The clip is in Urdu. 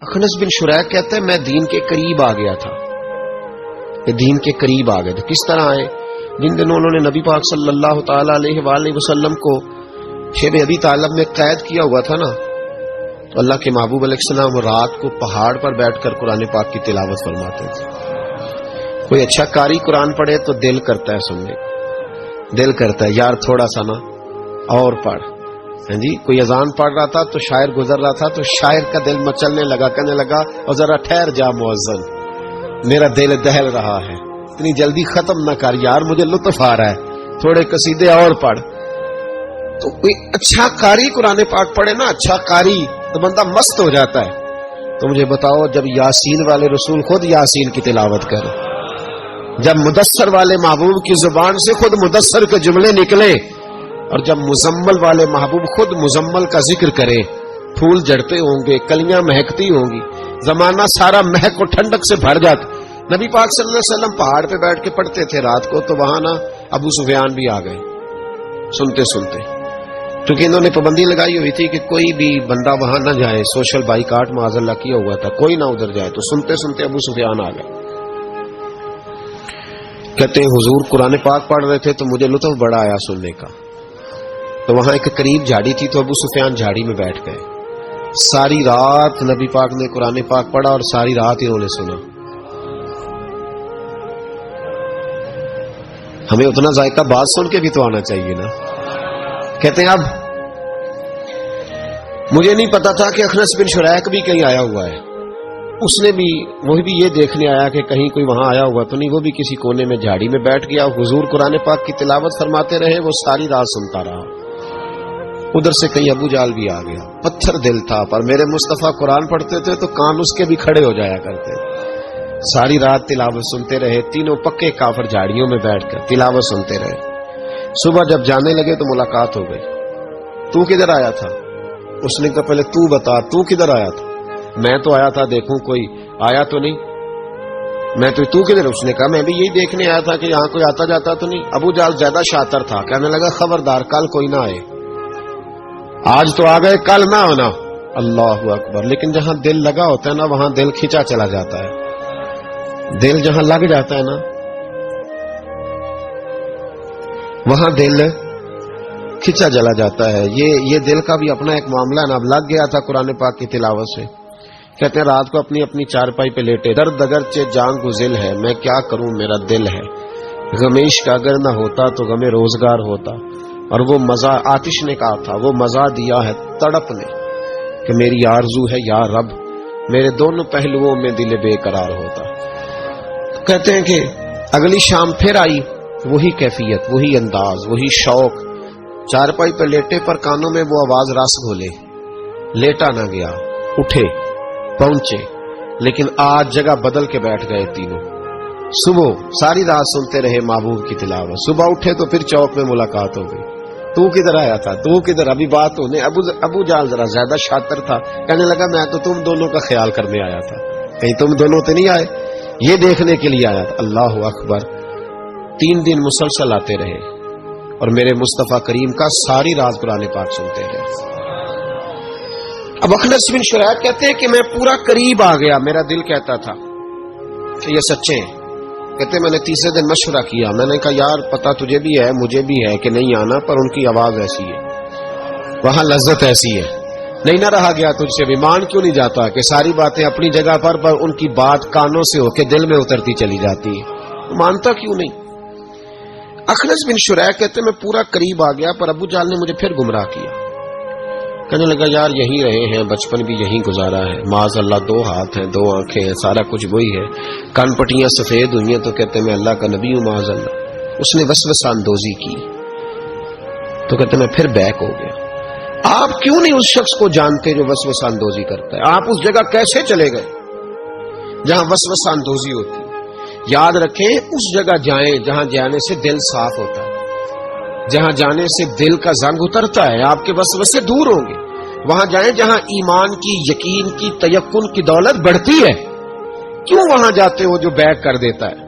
اخنس بن شریح کہتا ہے میں دین کے قریب آ گیا تھا. یہ دین کے قریب آ گئے تھے. کس طرح آئے؟ جن دنوں انہوں نے نبی پاک صلی اللہ تعالی علیہ وآلہ وسلم کو شیب ابی طالب میں قید کیا ہوا تھا نا، تو اللہ کے محبوب علیہ السلام رات کو پہاڑ پر بیٹھ کر قرآن پاک کی تلاوت فرماتے تھے. کوئی اچھا قاری قرآن پڑھے تو دل کرتا ہے سننے کو، دل کرتا ہے یار تھوڑا سا نا اور پڑھ. ہاں جی، کوئی اذان پڑھ رہا تھا تو شاعر گزر رہا تھا تو شاعر کا دل مچلنے لگا، کہنے لگا اور ذرا ٹھہر جا مؤذن، میرا دل دہل رہا ہے، اتنی جلدی ختم نہ کر یار، مجھے لطف آ رہا ہے، تھوڑے قصیدے اور پڑھ. تو کوئی اچھا قاری قرآن پاک پڑھے نا، اچھا قاری، تو بندہ مست ہو جاتا ہے. تو مجھے بتاؤ جب یاسین والے رسول خود یاسین کی تلاوت کرے، جب مدثر والے محبوب کی زبان سے خود مدثر کے جملے نکلے، اور جب مزمل والے محبوب خود مزمل کا ذکر کرے، پھول جڑتے ہوں گے، کلیاں مہکتی ہوں گی، زمانہ سارا مہک و ٹھنڈک سے بھر جاتا. نبی پاک صلی اللہ علیہ وسلم پہاڑ پہ بیٹھ کے پڑھتے تھے رات کو، تو وہاں نا ابو سفیان بھی آ گئے سنتے سنتے، کیونکہ انہوں نے پابندی لگائی ہوئی تھی کہ کوئی بھی بندہ وہاں نہ جائے، سوشل بائیکاٹ معاذ اللہ کیا ہوا تھا، کوئی نہ ادھر جائے. تو سنتے سنتے ابو سفیان آ گئے. کہتے ہیں حضور قرآن پاک پڑھ رہے تھے تو مجھے لطف بڑا آیا سننے کا. تو وہاں ایک قریب جھاڑی تھی تو ابو سفیان جھاڑی میں بیٹھ گئے. ساری رات نبی پاک نے قرآن پاک پڑھا اور ساری رات انہوں نے سنا. ہمیں اتنا ذائقہ بات سن کے بھی تو آنا چاہیے نا. کہتے ہیں اب مجھے نہیں پتا تھا کہ اخنس بن شریح بھی کہیں آیا ہوا ہے. اس نے بھی وہی بھی یہ دیکھنے آیا کہ کہیں کوئی وہاں آیا ہوا تو نہیں، وہ بھی کسی کونے میں جھاڑی میں بیٹھ گیا. حضور قرآن پاک کی تلاوت فرماتے رہے، وہ ساری رات سنتا رہا. ادھر سے کہیں ابو جال بھی آ گیا. پتھر دل تھا، پر میرے مصطفیٰ قرآن پڑھتے تھے تو کان اس کے بھی کھڑے ہو جایا کرتے. ساری رات تلاوت سنتے رہے. تینوں پکے کافر جھاڑیوں میں بیٹھ کر تلاوت سنتے رہے. صبح جب جانے لگے تو ملاقات ہو گئی. تو کدھر آیا تھا؟ اس نے کہا پہلے تو بتا تو کدھر آیا تھا. میں تو آیا تھا دیکھوں کوئی آیا تو نہیں. میں تو کدھر؟ اس نے کہا میں بھی یہی دیکھنے آیا تھا کہ یہاں کوئی آتا جاتا تو نہیں. ابو جال زیادہ شاطر تھا، کہنے لگا خبردار کل کوئی نہ آئے، آج تو آ گئے کل نہ آنا. اللہ اکبر. لیکن جہاں دل لگا ہوتا ہے نا وہاں دل کھینچا چلا جاتا ہے. دل جہاں لگ جاتا ہے نا وہاں دل کھینچا چلا جاتا ہے. یہ دل کا بھی اپنا ایک معاملہ ہے نا. اب لگ گیا تھا قرآن پاک کی تلاوت سے. کہتے ہیں رات کو اپنی چارپائی پہ لیٹے. درد اگرچہ جان کو ذل ہے، میں کیا کروں میرا دل ہے. غمیش کا اگر نہ ہوتا تو غم روزگار ہوتا. اور وہ مزہ آتش نے کہا تھا، وہ مزہ دیا ہے تڑپ نے کہ میری آرزو ہے یا رب میرے دونوں پہلوؤں میں دل بے قرار ہوتا. کہتے ہیں کہ اگلی شام پھر آئی، وہی کیفیت، وہی انداز، وہی شوق. چارپائی پہ لیٹے پر کانوں میں وہ آواز رس گھولے. لیٹا نہ گیا، اٹھے پہنچے، لیکن آج جگہ بدل کے بیٹھ گئے تینوں. صبح ساری رات سنتے رہے محبوب کی تلاوت. صبح اٹھے تو پھر چوک میں ملاقات ہو گئی. تو کدھر آیا تھا؟ تو کدھر؟ ابھی بات ہونے. ابو جال ذرا زیادہ شاطر تھا، کہنے لگا میں تو تم دونوں کا خیال کرنے آیا تھا، کہیں تم دونوں تو نہیں آئے، یہ دیکھنے کے لیے آیا تھا. اللہ اکبر. 3 دن مسلسل آتے رہے اور میرے مصطفیٰ کریم کا ساری رات قرآن پاک سنتے رہے. اب اخنس بن شریح کہتے ہیں کہ میں پورا قریب آ گیا. میرا دل کہتا تھا کہ یہ سچے ہیں. کہتے میں نے تیسرے دن مشورہ کیا. میں نے کہا یار پتا تجھے بھی ہے مجھے بھی ہے کہ نہیں آنا، پر ان کی آواز ایسی ہے، وہاں لذت ایسی ہے، نہیں نہ رہا گیا تجھ سے بھی. مان کیوں نہیں جاتا کہ ساری باتیں اپنی جگہ پر ان کی بات کانوں سے ہو کے دل میں اترتی چلی جاتی ہے، مانتا کیوں نہیں. اخنس بن شریح کہتے میں پورا قریب آ گیا، پر ابو جال نے مجھے پھر گمراہ کیا. کہنے لگا یار یہیں رہے ہیں، بچپن بھی یہیں گزارا ہے، معاذ اللہ 2 ہاتھ ہیں 2 آنکھیں ہیں، سارا کچھ وہی ہے، کان پٹیاں سفید ہوئی ہیں تو کہتے میں اللہ کا نبی ہوں معاذ اللہ. اس نے وسوسہ اندوزی کی تو کہتے میں پھر بیک ہو گیا. آپ کیوں نہیں اس شخص کو جانتے جو وسوسہ اندوزی کرتا ہے؟ آپ اس جگہ کیسے چلے گئے جہاں وسوسہ اندوزی ہوتی ہے؟ یاد رکھیں اس جگہ جائیں جہاں جانے سے دل صاف ہوتا ہے، جہاں جانے سے دل کا زنگ اترتا ہے، آپ کے وسوسے دور ہوں گے. وہاں جائیں جہاں ایمان کی، یقین کی، تیقن کی دولت بڑھتی ہے. کیوں وہاں جاتے ہو جو بیک کر دیتا ہے؟